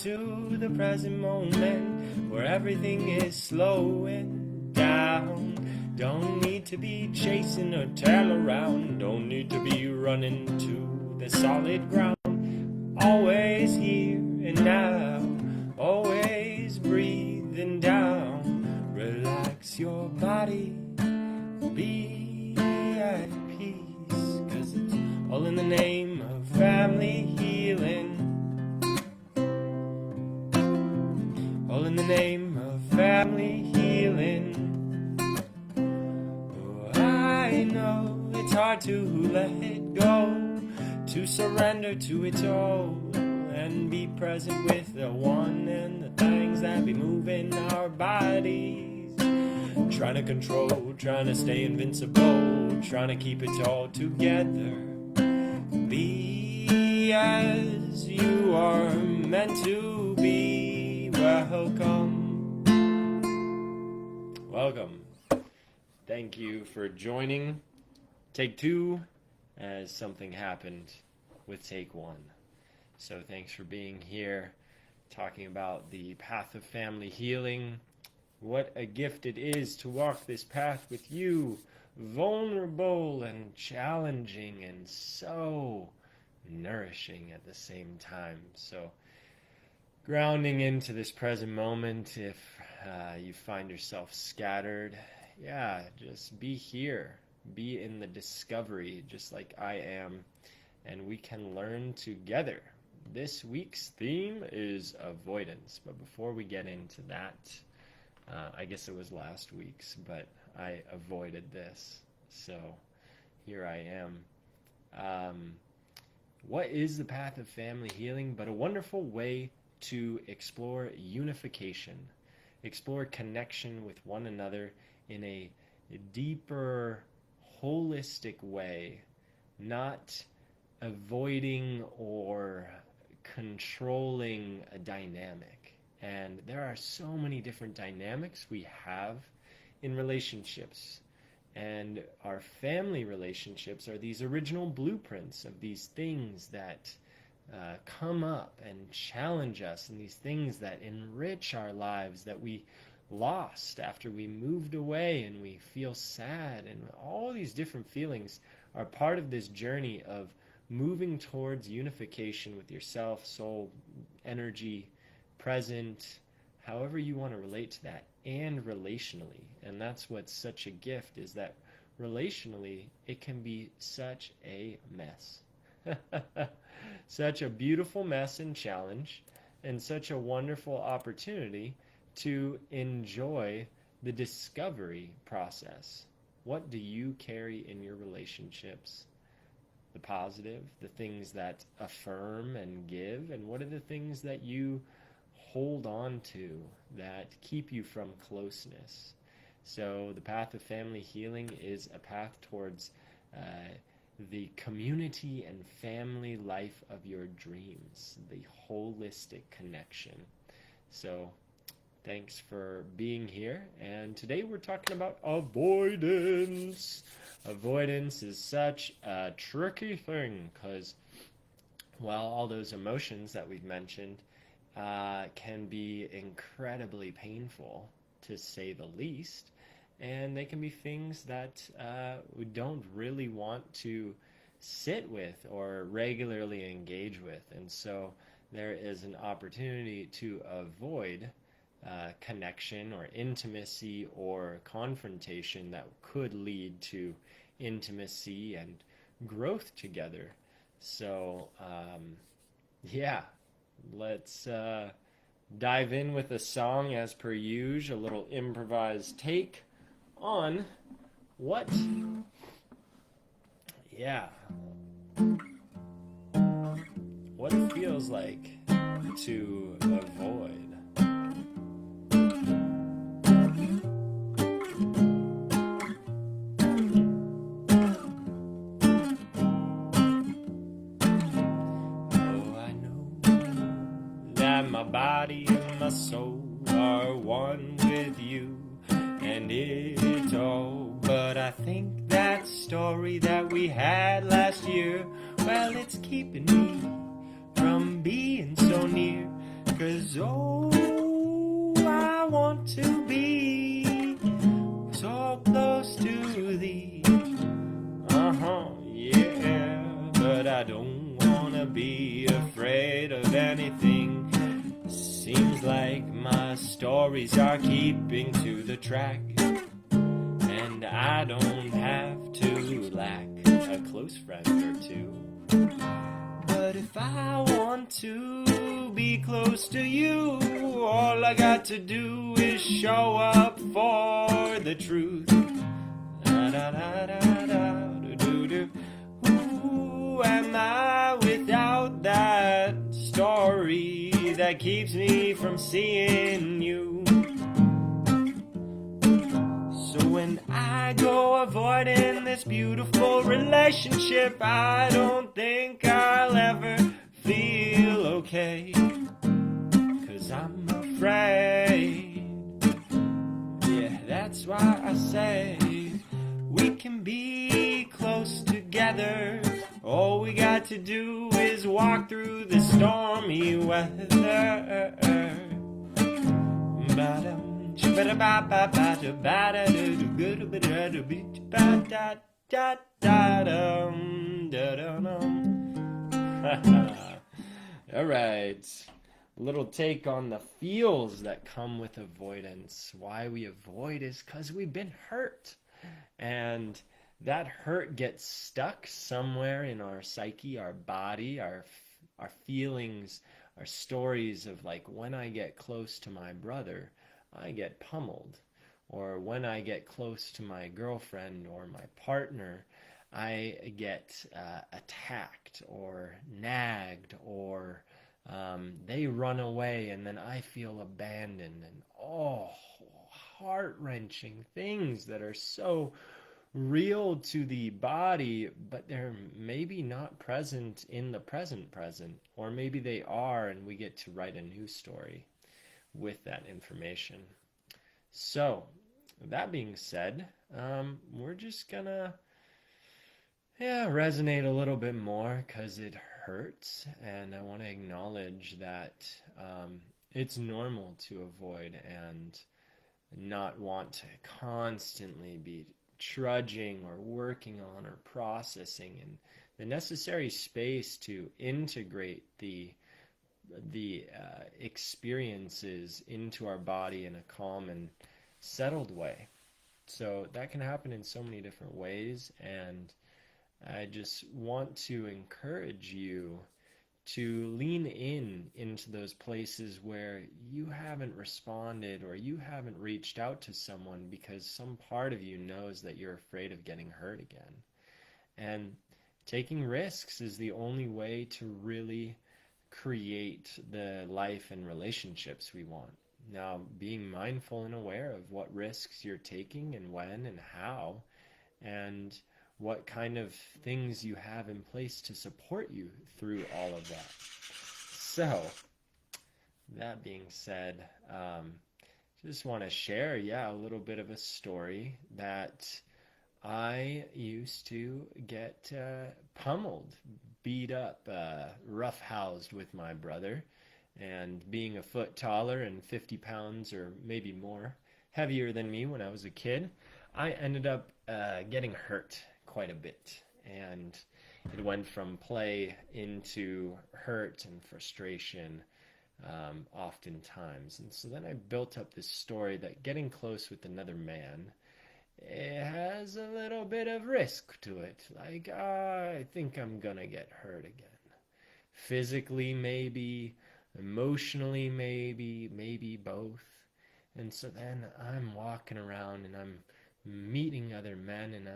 into the present moment where everything is slowing down. Don't need to be chasing or tail around, don't need to be running to the solid ground. Always here and now, always breathing down. Relax your body, be at peace, 'cause it's all in the name of family healing. All in the name of family healing. Oh, I know it's hard to let it go, to surrender to it all, and be present with the one and the things that be moving our bodies. Trying to control, trying to stay invincible, trying to keep it all together. Be as you are meant to be. Welcome. Thank you for joining Take 2 as something happened with Take 1. So thanks for being here, talking about the path of family healing. What a gift it is to walk this path with you, vulnerable and challenging and so nourishing at the same time. So grounding into this present moment. If you find yourself scattered, just be here. Be in the discovery, just like I am, and we can learn together. This week's theme is avoidance, but before we get into that, I guess it was last week's, but I avoided this, so here I am. What is the path of family healing but a wonderful way to explore unification, explore connection with one another in a deeper, holistic way, not avoiding or controlling a dynamic. And there are so many different dynamics we have in relationships. And our family relationships are these original blueprints of these things that come up and challenge us, and these things that enrich our lives that we lost after we moved away, and we feel sad, and all these different feelings are part of this journey of moving towards unification with yourself, soul, energy, present, however you want to relate to that, and relationally. And that's what's such a gift, is that relationally it can be such a mess. Such a beautiful mess and challenge, and such a wonderful opportunity to enjoy the discovery process. What do you carry in your relationships? The positive, the things that affirm and give, and what are the things that you hold on to that keep you from closeness? So the path of family healing is a path towards the community and family life of your dreams, the holistic connection. So thanks for being here, and today we're talking about avoidance. Avoidance is such a tricky thing, because, well, all those emotions that we've mentioned can be incredibly painful, to say the least. And they can be things that we don't really want to sit with or regularly engage with. And so there is an opportunity to avoid connection or intimacy or confrontation that could lead to intimacy and growth together. So, let's dive in with a song as per usual, a little improvised take on what it feels like to avoid. Oh, I know that my body and my soul are one with you, and it's all, but I think that story that we had last year, well, it's keeping me from being so near, 'cause I want to be so close to thee. Yeah, but I don't wanna be afraid of anything. Seems like my stories are keeping to the track, and I don't have to lack a close friend or two. But if I want to be close to you, all I got to do is show up for the truth. Who am I without that story that keeps me from seeing you? So when I go avoiding this beautiful relationship, I don't think I'll ever feel okay, 'cause I'm afraid. Yeah, that's why I say we can be close together. All we got to do is walk through the stormy weather. All right. A little take on the feels that come with avoidance. Why we avoid is because we've been hurt. And that hurt gets stuck somewhere in our psyche, our body, our feelings, our stories of like, when I get close to my brother, I get pummeled. Or when I get close to my girlfriend or my partner, I get attacked or nagged, or they run away and then I feel abandoned. And heart-wrenching things that are so real to the body, but they're maybe not present in the present, or maybe they are, and we get to write a new story with that information. So, that being said, we're just gonna resonate a little bit more because it hurts, and I want to acknowledge that it's normal to avoid and not want to constantly be trudging or working on or processing, and the necessary space to integrate the experiences into our body in a calm and settled way. So that can happen in so many different ways, and I just want to encourage you to lean into those places where you haven't responded or you haven't reached out to someone because some part of you knows that you're afraid of getting hurt again. And taking risks is the only way to really create the life and relationships we want. Now, being mindful and aware of what risks you're taking and when and how, and what kind of things you have in place to support you through all of that. So, that being said, just want to share, a little bit of a story that I used to get pummeled, beat up, roughhoused with my brother, and being a foot taller and 50 pounds or maybe more heavier than me when I was a kid, I ended up getting hurt quite a bit, and it went from play into hurt and frustration oftentimes. And so then I built up this story that getting close with another man, it has a little bit of risk to it. Like, I think I'm gonna get hurt again. Physically, maybe. Emotionally, maybe both. And so then I'm walking around and I'm meeting other men, and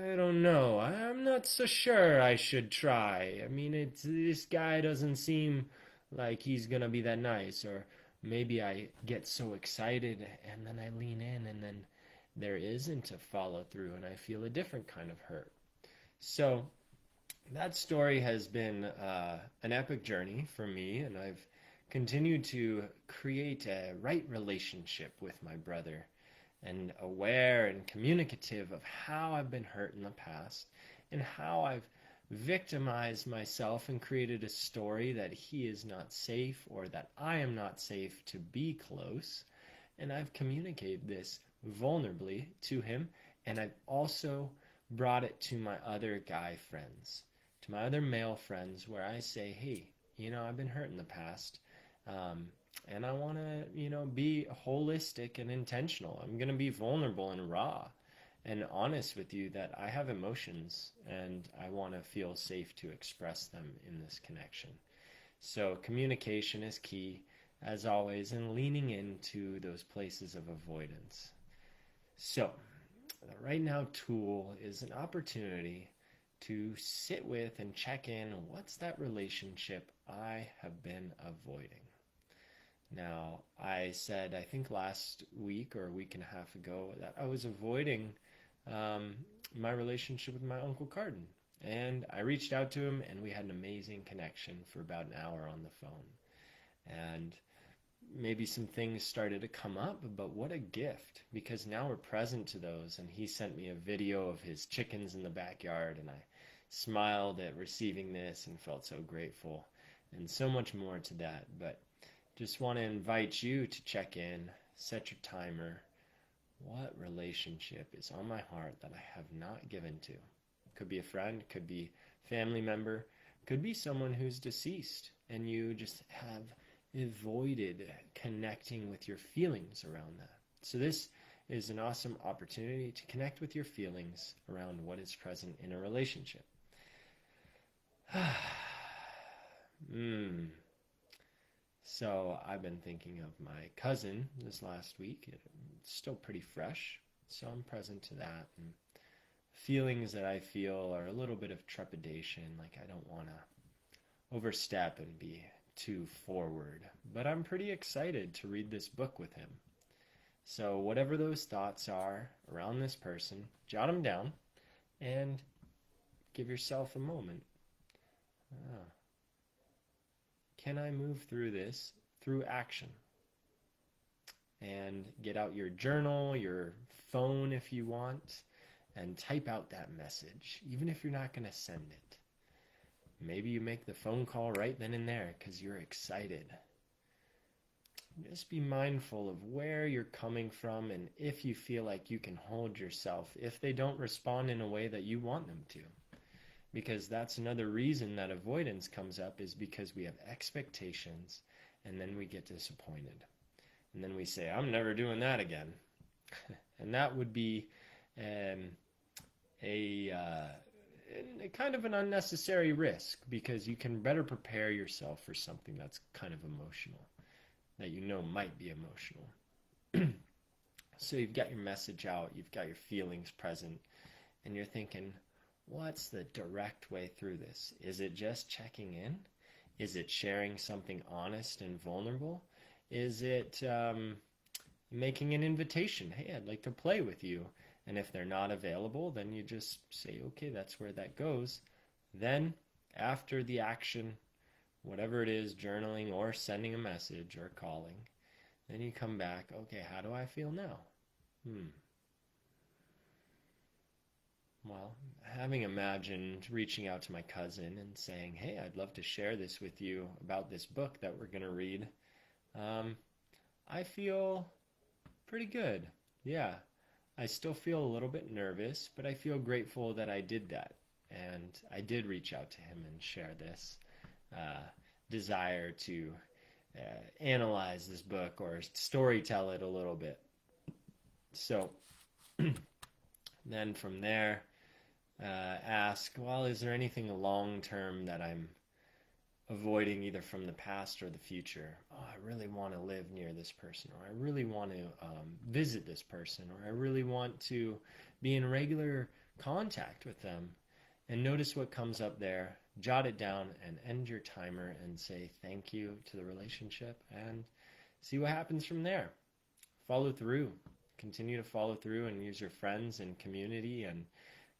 I don't know. I'm not so sure I should try. I mean, this guy doesn't seem like he's gonna be that nice. Or maybe I get so excited and then I lean in and then there isn't a follow through and I feel a different kind of hurt. So that story has been an epic journey for me, and I've continued to create a right relationship with my brother, and aware and communicative of how I've been hurt in the past and how I've victimized myself and created a story that he is not safe or that I am not safe to be close. And I've communicated this vulnerably to him, and I've also brought it to my other guy friends, to my other male friends, where I say, hey, I've been hurt in the past, and I want to, be holistic and intentional. I'm going to be vulnerable and raw and honest with you that I have emotions and I want to feel safe to express them in this connection. So communication is key, as always, and leaning into those places of avoidance. So the Right Now tool is an opportunity to sit with and check in, what's that relationship I have been avoiding? Now, I said, I think last week or a week and a half ago, that I was avoiding my relationship with my Uncle Carden. And I reached out to him, and we had an amazing connection for about an hour on the phone. And maybe some things started to come up, but what a gift, because now we're present to those. And he sent me a video of his chickens in the backyard, and I smiled at receiving this and felt so grateful, and so much more to that. But just want to invite you to check in, set your timer. What relationship is on my heart that I have not given to? Could be a friend, could be a family member, could be someone who's deceased, and you just have avoided connecting with your feelings around that. So this is an awesome opportunity to connect with your feelings around what is present in a relationship. So I've been thinking of my cousin this last week. It's still pretty fresh, so I'm present to that. And feelings that I feel are a little bit of trepidation, like I don't want to overstep and be too forward. But I'm pretty excited to read this book with him. So whatever those thoughts are around this person, jot them down and give yourself a moment. Can I move through this through action? And get out your journal, your phone if you want, and type out that message, even if you're not going to send it. Maybe you make the phone call right then and there because you're excited. Just be mindful of where you're coming from, and if you feel like you can hold yourself if they don't respond in a way that you want them to. Because that's another reason that avoidance comes up, is because we have expectations and then we get disappointed. And then we say, I'm never doing that again. And that would be a kind of an unnecessary risk, because you can better prepare yourself for something that's kind of emotional, that you know might be emotional. So you've got your message out, you've got your feelings present, and you're thinking, what's the direct way through this? Is it just checking in? Is it sharing something honest and vulnerable? Is it making an invitation? Hey, I'd like to play with you. And if they're not available, then you just say, okay, that's where that goes. Then, after the action, whatever it is, journaling or sending a message or calling, then you come back, okay, how do I feel now? Well, having imagined reaching out to my cousin and saying, hey, I'd love to share this with you about this book that we're going to read, I feel pretty good. Yeah, I still feel a little bit nervous, but I feel grateful that I did that. And I did reach out to him and share this desire to analyze this book or storytell it a little bit. So then from there, ask, well, is there anything long-term that I'm avoiding, either from the past or the future? Oh, I really want to live near this person, or I really want to visit this person, or I really want to be in regular contact with them. And notice what comes up there, jot it down, and end your timer and say thank you to the relationship, and see what happens from there. Follow through. Continue to follow through and use your friends and community and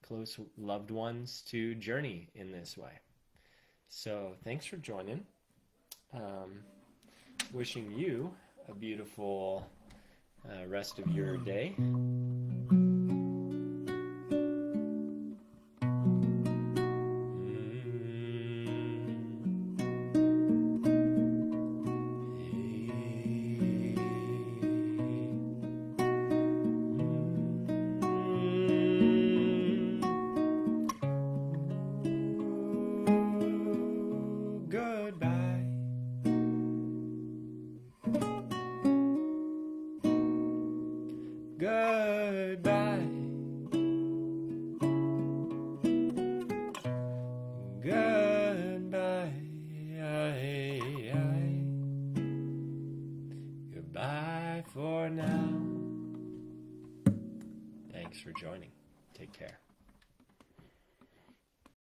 close loved ones to journey in this way. So thanks for joining. Wishing you a beautiful rest of your day. Goodbye. Goodbye. Goodbye. Goodbye for now. Thanks for joining. Take care.